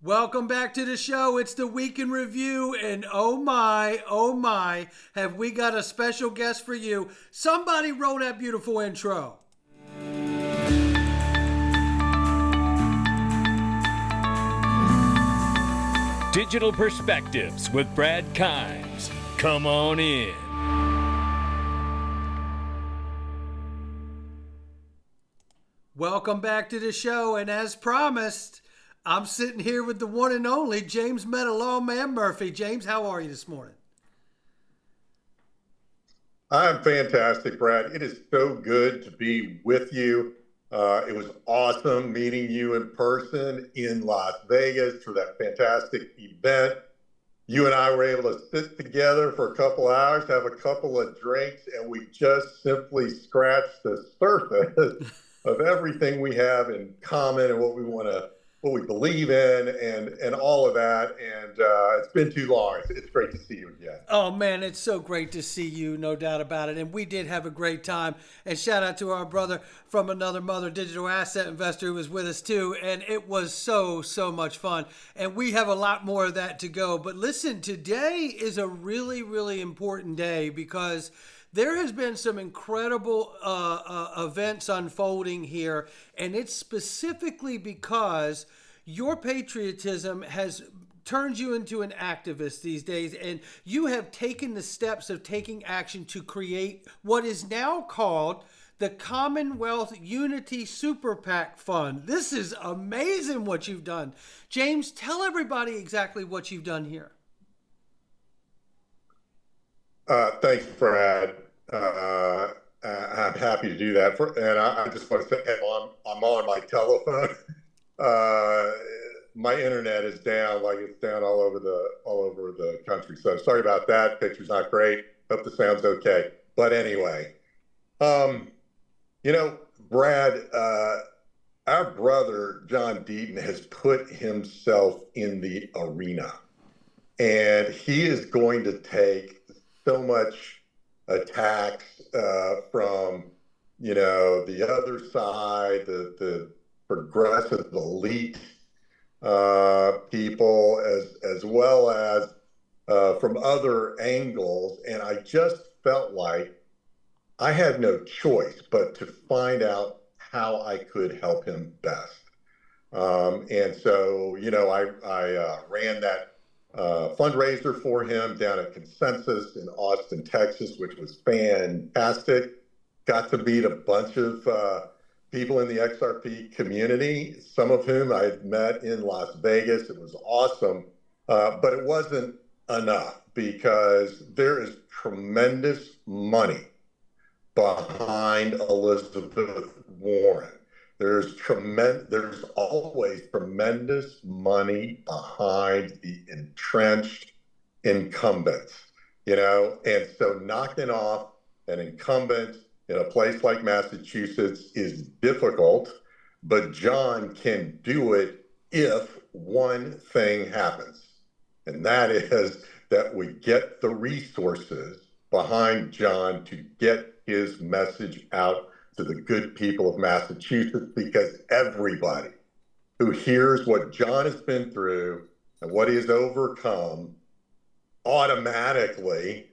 Welcome back to the show. It's the Week in Review, and oh my, have we got a special guest for you. Somebody roll that beautiful intro. Digital Perspectives with Brad Kimes. Come on in. Welcome back to the show, and as promised, I'm sitting here with the one and only James Lawman Murphy. James, how are you this morning? I'm fantastic, Brad. It is so good to be with you. It was awesome meeting you in person in Las Vegas for that fantastic event. You and I were able to sit together for a couple hours, have a couple of drinks, and we just simply scratched the surface of everything we have in common and what we believe in and all of that. And it's been too long. It's great to see you again. Oh, man, it's so great to see you, no doubt about it. And we did have a great time. And shout out to our brother from another mother digital asset investor who was with us too. And it was so much fun. And we have a lot more of that to go. But listen, today is a really, really important day because there has been some incredible events unfolding here, and it's specifically because your patriotism has turned you into an activist these days, and you have taken the steps of taking action to create what is now called the Commonwealth Unity Super PAC Fund. This is amazing what you've done. James, tell everybody exactly what you've done here. Thanks, Brad. I'm happy to do that. And I just want to say, I'm on my telephone. My internet is down, like it's down all over the country. So sorry about that. Picture's not great. Hope the sound's okay. But anyway, Brad, our brother John Deaton has put himself in the arena, and he is going to take so much attacks from the other side, the progressive elite people, as well as from other angles. And I just felt like I had no choice but to find out how I could help him best. And so, I ran that fundraiser for him down at Consensus in Austin, Texas, which was fantastic. Got to meet a bunch of people in the XRP community, some of whom I had met in Las Vegas. It was awesome, but it wasn't enough because there is tremendous money behind Elizabeth Warren. There's always tremendous money behind the entrenched incumbents, and so knocking off an incumbent in a place like Massachusetts is difficult, but John can do it if one thing happens, and that is that we get the resources behind John to get his message out to the good people of Massachusetts, because everybody who hears what John has been through and what he has overcome automatically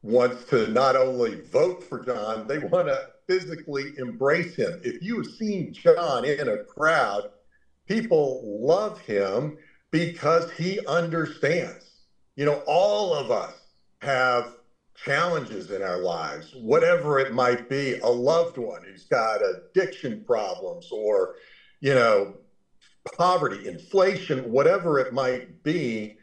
wants to not only vote for John, they want to physically embrace him. If you have seen John in a crowd, people love him because he understands. All of us have challenges in our lives, whatever it might be. A loved one who's got addiction problems or, poverty, inflation, whatever it might be,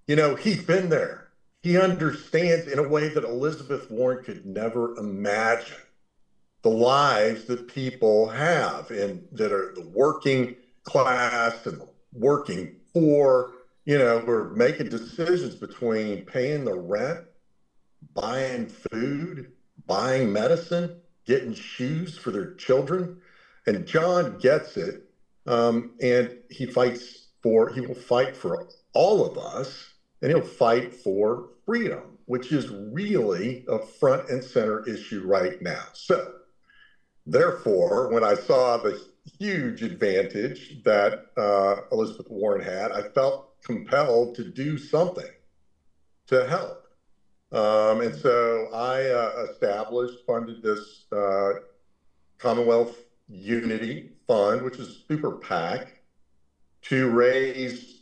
he's been there. He understands in a way that Elizabeth Warren could never imagine the lives that people have and that are the working class and the working poor. We're making decisions between paying the rent, buying food, buying medicine, getting shoes for their children. And John gets it. And he will fight for all of us, and he'll fight for freedom, which is really a front and center issue right now. So therefore, when I saw the huge advantage that Elizabeth Warren had, I felt compelled to do something to help. And so I funded this Commonwealth Unity Fund, which is a super PAC, to raise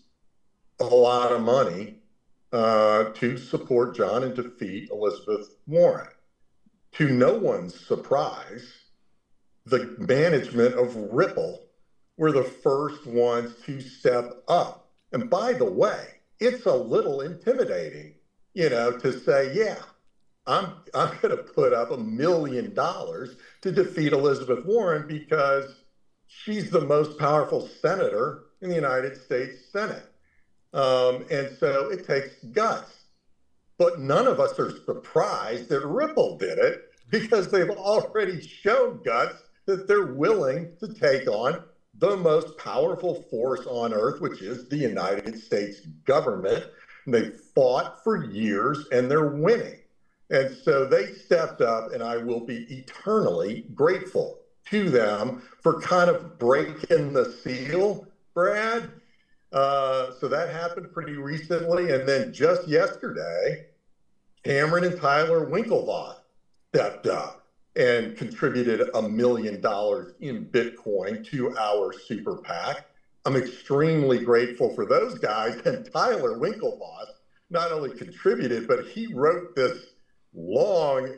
a lot of money to support John and defeat Elizabeth Warren. To no one's surprise, the management of Ripple were the first ones to step up. And by the way, it's a little intimidating, to say, yeah, I'm going to put up $1 million to defeat Elizabeth Warren because she's the most powerful senator in the United States Senate. And so it takes guts. But none of us are surprised that Ripple did it because they've already shown guts that they're willing to take on the most powerful force on earth, which is the United States government. And they fought for years and they're winning. And so they stepped up, and I will be eternally grateful to them for kind of breaking the seal, Brad. So that happened pretty recently. And then just yesterday, Cameron and Tyler Winklevoss stepped up and contributed $1 million in Bitcoin to our super PAC. I'm extremely grateful for those guys. And Tyler Winklevoss not only contributed, but he wrote this long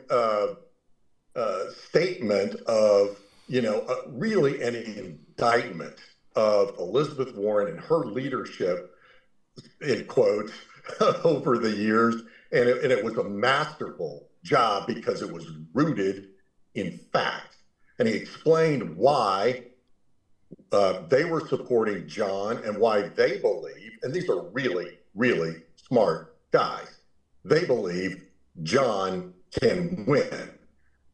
statement of, really an indictment of Elizabeth Warren and her leadership, in quotes, over the years. And it was a masterful job because it was rooted in fact. And he explained why they were supporting John and why they believe, and these are really, really smart guys, they believe John can win.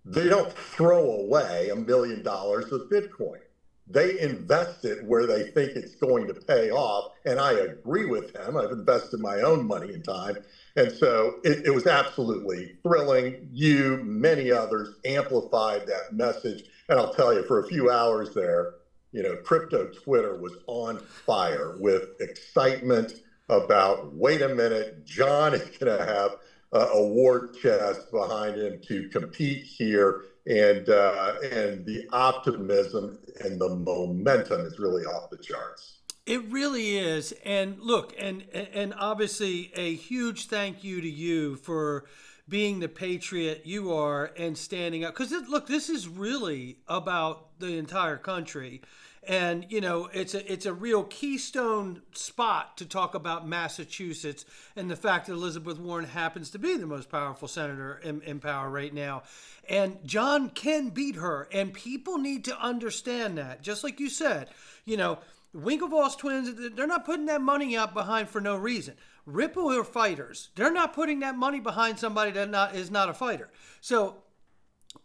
They don't throw away $1 million of Bitcoin. They invest it where they think it's going to pay off. And I agree with him. I've invested my own money and time. And so it was absolutely thrilling. You, many others amplified that message. And I'll tell you, for a few hours there, crypto Twitter was on fire with excitement about, wait a minute, John is going to have a war chest behind him to compete here. And the optimism and the momentum is really off the charts. It really is. And look, and obviously a huge thank you to you for being the patriot you are and standing up. Because look, this is really about the entire country. And, it's a real keystone spot to talk about Massachusetts and the fact that Elizabeth Warren happens to be the most powerful senator in power right now. And John can beat her. And people need to understand that. Just like you said, Winklevoss twins, they're not putting that money out behind for no reason. Ripple are fighters. They're not putting that money behind somebody that is not a fighter. So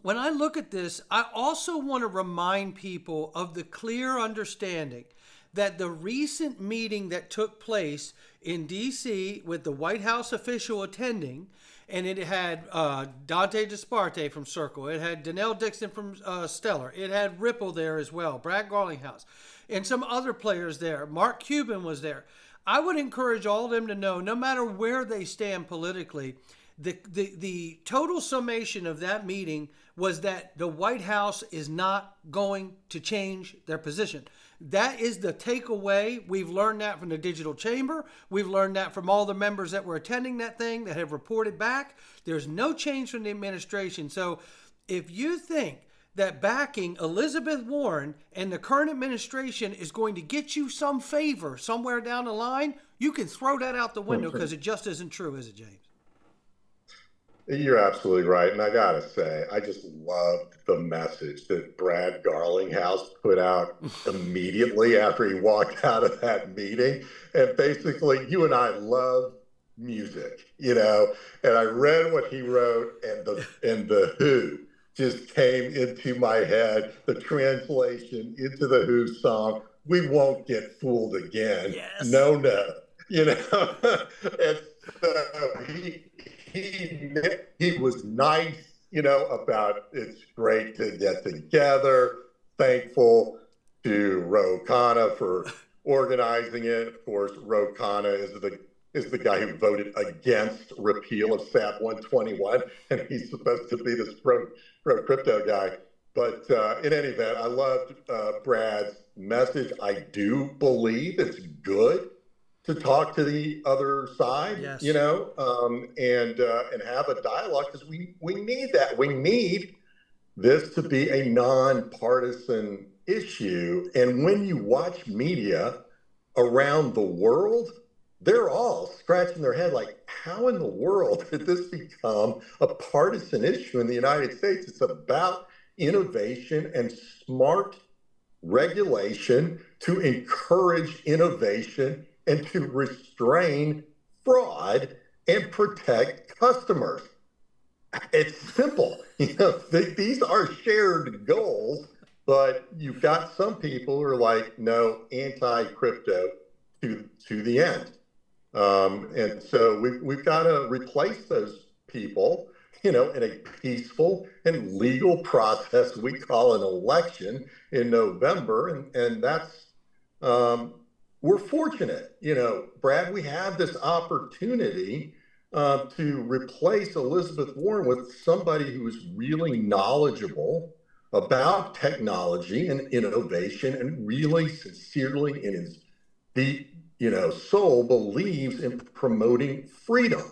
when I look at this, I also want to remind people of the clear understanding that the recent meeting that took place in D.C. with the White House official attending, and it had Dante Disparte from Circle, it had Danelle Dixon from Stellar, it had Ripple there as well, Brad Garlinghouse, and some other players there. Mark Cuban was there. I would encourage all of them to know, no matter where they stand politically, the total summation of that meeting was that the White House is not going to change their position. That is the takeaway. We've learned that from the Digital Chamber. We've learned that from all the members that were attending that thing that have reported back. There's no change from the administration. So if you think that backing Elizabeth Warren and the current administration is going to get you some favor somewhere down the line, you can throw that out the window because it just isn't true, is it, James? You're absolutely right. And I got to say, I just loved the message that Brad Garlinghouse put out immediately after he walked out of that meeting. And basically, you and I love music, and I read what he wrote, and the Who just came into my head, the translation into the Who song, "We Won't Get Fooled Again." Yes. No. And so he was nice, about it's great to get together, thankful to Ro Khanna for organizing it. Of course, Ro Khanna is the guy who voted against repeal of SAB 121, and he's supposed to be this pro crypto guy. But in any event, I loved Brad's message. I do believe it's good to talk to the other side, Yes. And have a dialogue, because we need that. We need this to be a nonpartisan issue. And when you watch media around the world, they're all scratching their head like, how in the world did this become a partisan issue in the United States? It's about innovation and smart regulation to encourage innovation and to restrain fraud and protect customers. It's simple. These are shared goals, but you've got some people who are like, no, anti-crypto to the end. And so we've got to replace those people, in a peaceful and legal process we call an election in November. And that's, we're fortunate, Brad, we have this opportunity to replace Elizabeth Warren with somebody who is really knowledgeable about technology and innovation and really sincerely in his deep, soul believes in promoting freedom.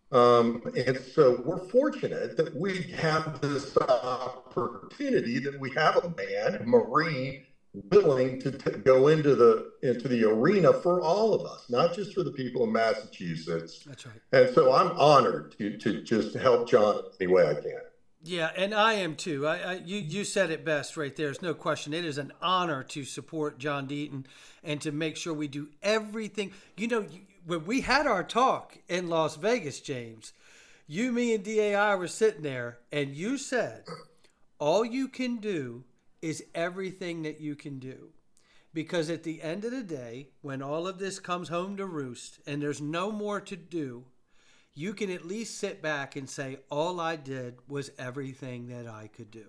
And so we're fortunate that we have this opportunity, that we have a man, a Marine, willing to go into the arena for all of us, not just for the people in Massachusetts. That's right. And so I'm honored to just help John any way I can. Yeah, and I am too. You said it best right there. There's no question. It is an honor to support John Deaton and to make sure we do everything. When we had our talk in Las Vegas, James, you, me, and DAI were sitting there, and you said, all you can do is everything that you can do. Because at the end of the day, when all of this comes home to roost and there's no more to do, you can at least sit back and say, all I did was everything that I could do.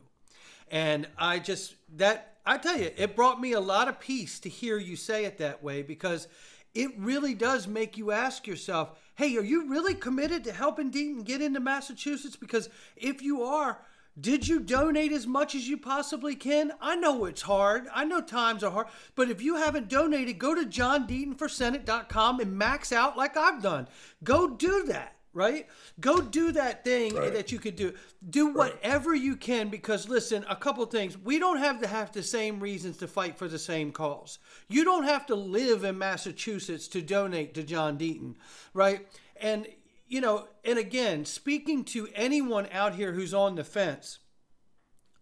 And I tell you, it brought me a lot of peace to hear you say it that way, because it really does make you ask yourself, hey, are you really committed to helping Deaton get into Massachusetts? Because if you are, did you donate as much as you possibly can? I know it's hard. I know times are hard. But if you haven't donated, go to johndeatonforsenate.com and max out like I've done. Go do that. Right? Go do that thing that you could do. Do whatever you can, because listen, a couple things. We don't have to have the same reasons to fight for the same cause. You don't have to live in Massachusetts to donate to John Deaton, right? And, and again, speaking to anyone out here who's on the fence,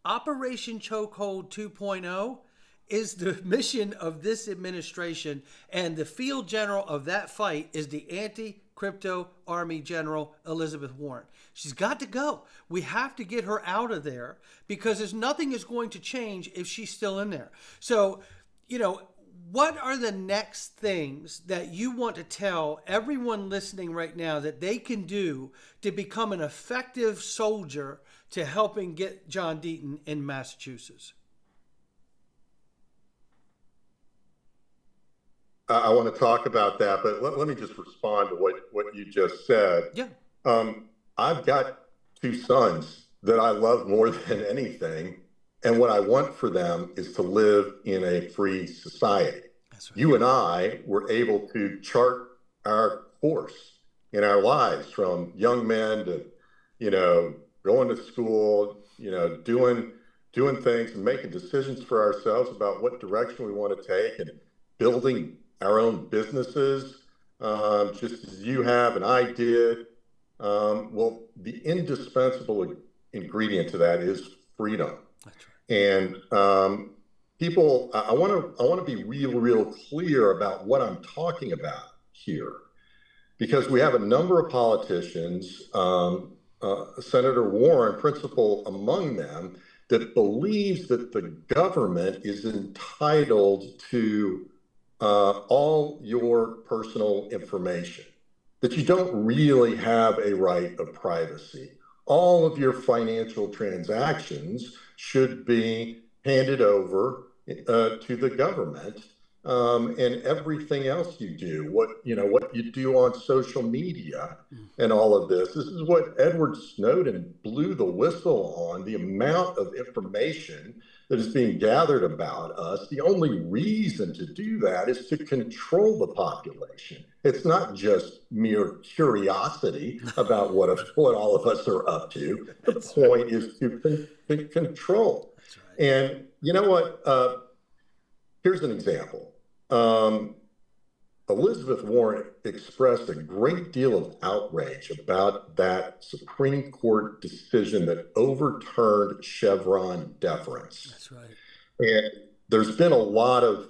Operation Chokehold 2.0 is the mission of this administration, and the field general of that fight is the anti-crypto army general, Elizabeth Warren. She's got to go. We have to get her out of there, because nothing is going to change if she's still in there. So, what are the next things that you want to tell everyone listening right now that they can do to become an effective soldier to helping get John Deaton in Massachusetts? I want to talk about that, but let me just respond to what you just said. Yeah. I've got two sons that I love more than anything, and what I want for them is to live in a free society. That's right. You and I were able to chart our course in our lives, from young men to, going to school, doing things and making decisions for ourselves about what direction we want to take, and building our own businesses, just as you have and I did. Well, the indispensable ingredient to that is freedom. That's right. And people, I want to be real clear about what I'm talking about here, because we have a number of politicians, Senator Warren, principal among them, that believes that the government is entitled to all your personal information, that you don't really have a right of privacy. All of your financial transactions should be handed over to the government, and everything else you do, what you do on social media and all of this. This is what Edward Snowden blew the whistle on, the amount of information that is being gathered about us. The only reason to do that is to control the population. It's not just mere curiosity about what all of us are up to. The point is to control. That's right. And you know what? Here's an example. Elizabeth Warren expressed a great deal of outrage about that Supreme Court decision that overturned Chevron deference. That's right. And there's been a lot of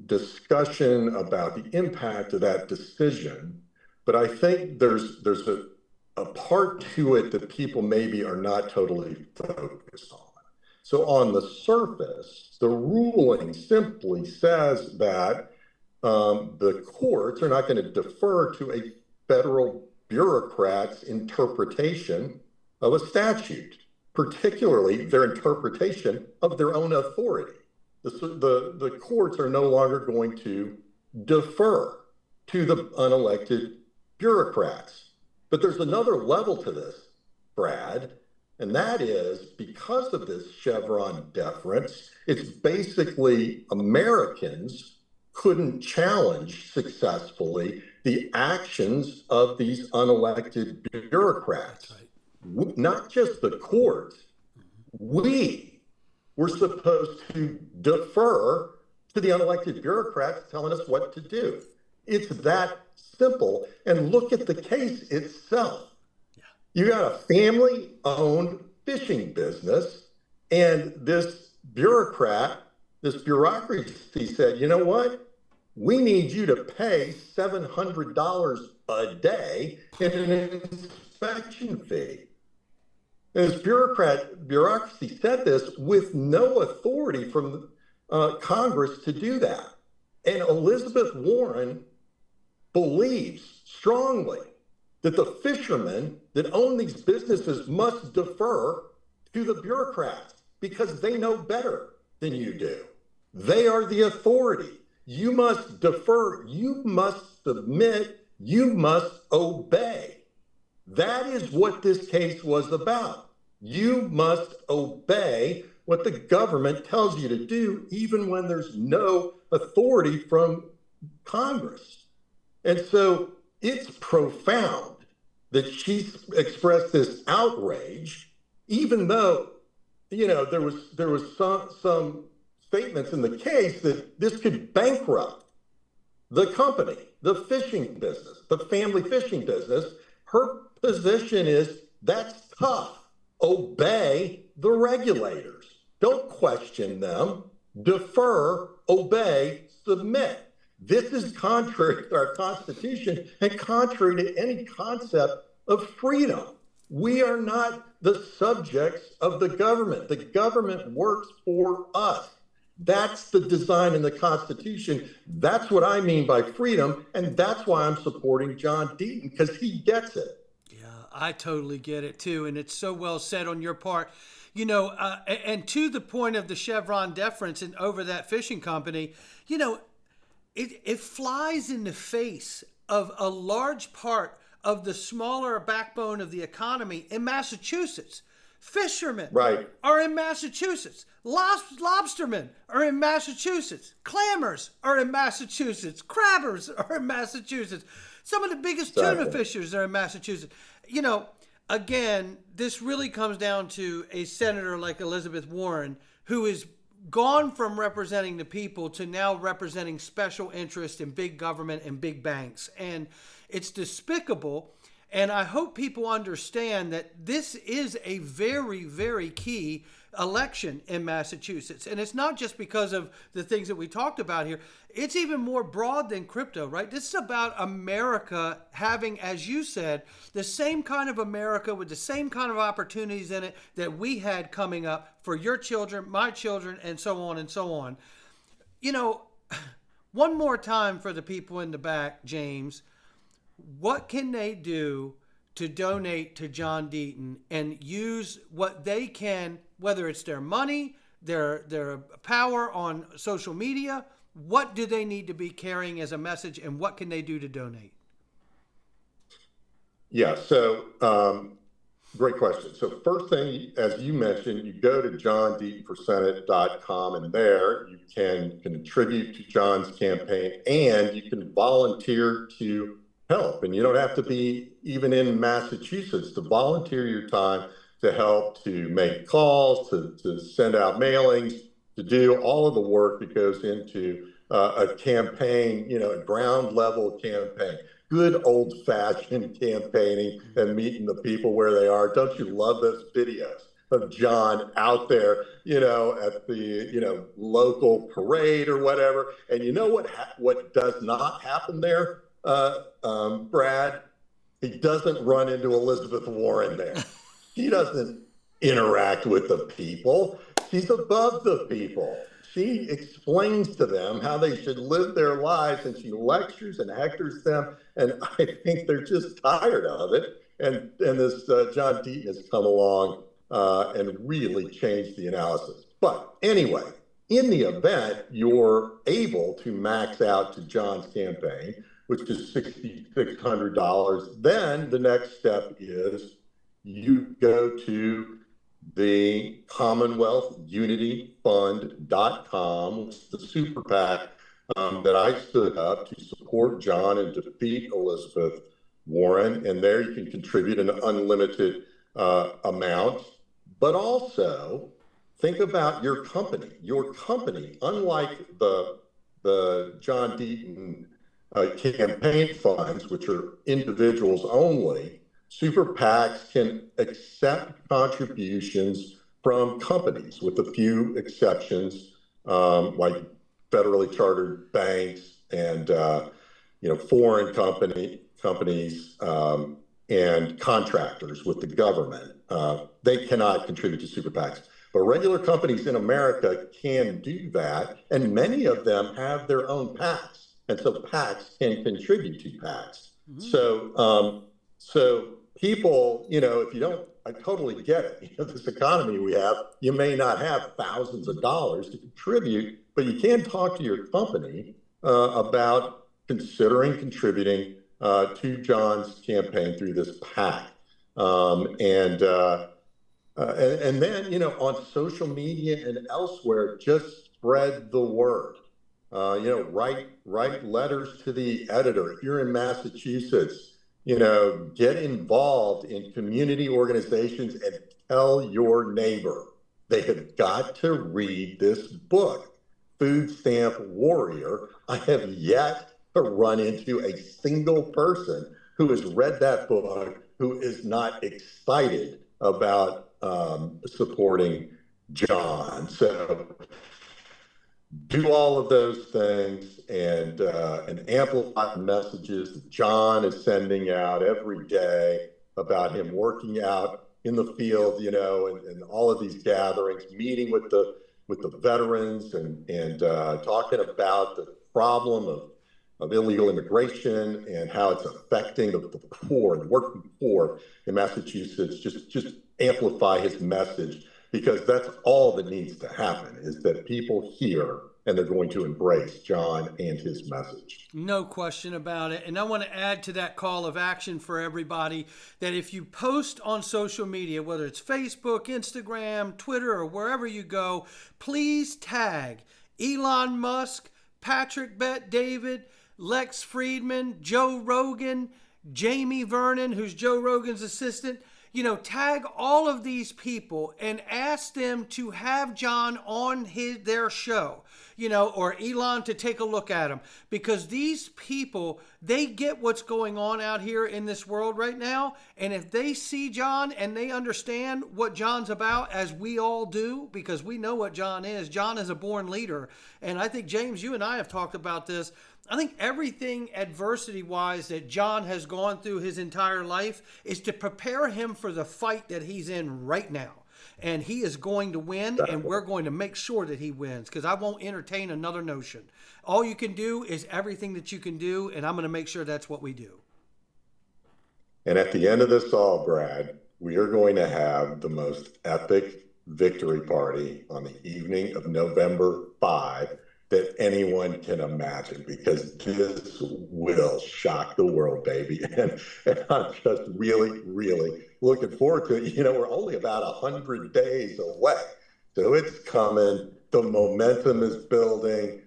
discussion about the impact of that decision, but I think there's a part to it that people maybe are not totally focused on. So on the surface, the ruling simply says that the courts are not going to defer to a federal bureaucrat's interpretation of a statute, particularly their interpretation of their own authority. The courts are no longer going to defer to the unelected bureaucrats. But there's another level to this, Brad, and that is because of this Chevron deference, it's basically Americans couldn't challenge successfully the actions of these unelected bureaucrats. Right. Not just the courts. We were supposed to defer to the unelected bureaucrats telling us what to do. It's that simple. And look at the case itself. Yeah. You got a family-owned fishing business, and this bureaucracy said, you know what? We need you to pay $700 a day in an inspection fee. And this bureaucracy said this with no authority from Congress to do that. And Elizabeth Warren believes strongly that the fishermen that own these businesses must defer to the bureaucrats because they know better than you do. They are the authority. You must defer, you must submit, you must obey. That is what this case was about. You must obey what the government tells you to do, even when there's no authority from Congress. And so it's profound that she expressed this outrage, even though, there was some statements in the case that this could bankrupt the company, the fishing business, the family fishing business. Her position is that's tough. Obey the regulators. Don't question them. Defer, obey, submit. This is contrary to our Constitution and contrary to any concept of freedom. We are not the subjects of the government. The government works for us. That's the design in the Constitution. That's what I mean by freedom, and that's why I'm supporting John Deaton, because he gets it. Yeah, I totally get it too, and it's so well said on your part. And to the point of the Chevron deference and over that fishing company, it flies in the face of a large part of the smaller backbone of the economy in Massachusetts. Fishermen are in Massachusetts. Lobstermen are in Massachusetts. Clammers are in Massachusetts. Crabbers are in Massachusetts. Some of the biggest tuna fishers are in Massachusetts. Again, this really comes down to a senator like Elizabeth Warren, who is gone from representing the people to now representing special interests in big government and big banks. And it's despicable. And I hope people understand that this is a very, very key election in Massachusetts. And it's not just because of the things that we talked about here. It's even more broad than crypto, right? This is about America having, as you said, the same kind of America with the same kind of opportunities in it that we had coming up for your children, my children, and so on and so on. One more time for the people in the back, James. What can they do to donate to John Deaton and use what they can, whether it's their money, their power on social media, what do they need to be carrying as a message, and what can they do to donate? Yeah, so great question. So first thing, as you mentioned, you go to johndeatonforsenate.com, and there you can contribute to John's campaign, and you can volunteer to help. And you don't have to be even in Massachusetts to volunteer your time to help, to make calls, to send out mailings, to do all of the work that goes into a campaign, a ground level campaign. Good old-fashioned campaigning and meeting the people where they are. Don't you love those videos of John out there, at the, local parade or whatever? And you know what does not happen there, Brad? He doesn't run into Elizabeth Warren there. She doesn't interact with the people. She's above the people. She explains to them how they should live their lives, and she lectures and hectors them. And I think they're just tired of it. And this John Deaton has come along and really changed the analysis. But anyway, in the event you're able to max out to John's campaign, which is $6,600, then the next step is you go to the Commonwealth Unity Fund.com, the super PAC that I stood up to support John and defeat Elizabeth Warren. And there you can contribute an unlimited amount. But also think about your company. Your company, unlike the John Deaton campaign funds, which are individuals only, super PACs can accept contributions from companies, with a few exceptions, like federally chartered banks and foreign companies and contractors with the government. They cannot contribute to super PACs. But regular companies in America can do that, and many of them have their own PACs, and so PACs can contribute to PACs. Mm-hmm. So people, if you don't, I totally get it. This economy we have, you may not have thousands of dollars to contribute, but you can talk to your company about considering contributing to John's campaign through this PAC. And then, on social media and elsewhere, just spread the word. Write letters to the editor. If you're in Massachusetts, get involved in community organizations and tell your neighbor. They have got to read this book, Food Stamp Warrior. I have yet to run into a single person who has read that book who is not excited about supporting John. So do all of those things and amplify the messages that John is sending out every day about him working out in the field, and all of these gatherings, meeting with the veterans and talking about the problem of illegal immigration and how it's affecting the poor, the working poor in Massachusetts. Just amplify his message, because that's all that needs to happen, is that people hear and they're going to embrace John and his message. No question about it. And I want to add to that call of action for everybody that if you post on social media, whether it's Facebook, Instagram, Twitter, or wherever you go, please tag Elon Musk, Patrick Bet-David, Lex Friedman, Joe Rogan, Jamie Vernon, who's Joe Rogan's assistant. Tag all of these people and ask them to have John on their show, or Elon to take a look at him, because these people, they get what's going on out here in this world right now. And if they see John and they understand what John's about, as we all do, because we know what John is a born leader. And I think, James, you and I have talked about this. I think everything adversity-wise that John has gone through his entire life is to prepare him for the fight that he's in right now. And he is going to win, and we're going to make sure that he wins, because I won't entertain another notion. All you can do is everything that you can do, and I'm going to make sure that's what we do. And at the end of this all, Brad, we are going to have the most epic victory party on the evening of November 5 that anyone can imagine, because this will shock the world, baby. And I'm just really, really looking forward to it. We're only about 100 days away. So it's coming. The momentum is building.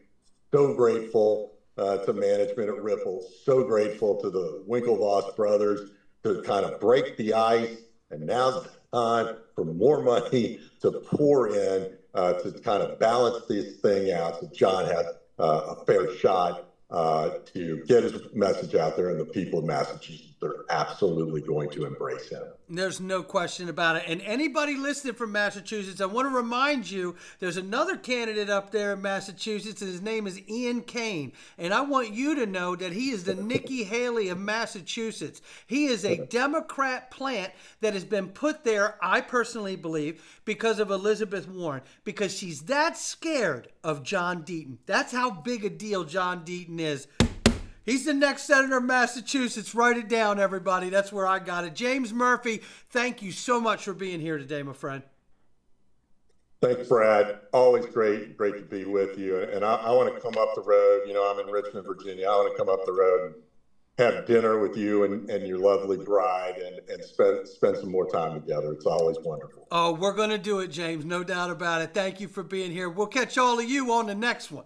So grateful to management at Ripple. So grateful to the Winklevoss brothers to kind of break the ice. And now's the time for more money to pour in to kind of balance this thing out, so John has a fair shot to get his message out there, and the people of Massachusetts are absolutely going to embrace him. There's no question about it. And anybody listening from Massachusetts, I want to remind you, there's another candidate up there in Massachusetts, and his name is Ian Kane. And I want you to know that he is the Nikki Haley of Massachusetts. He is a Democrat plant that has been put there, I personally believe, because of Elizabeth Warren, because she's that scared of John Deaton. That's how big a deal John Deaton is. He's the next senator of Massachusetts. Write it down, everybody. That's where I got it. James Murphy, thank you so much for being here today, my friend. Thanks, Brad. Always great to be with you. And I want to come up the road. I'm in Richmond, Virginia. I want to come up the road and have dinner with you and your lovely bride and spend some more time together. It's always wonderful. Oh, we're going to do it, James. No doubt about it. Thank you for being here. We'll catch all of you on the next one.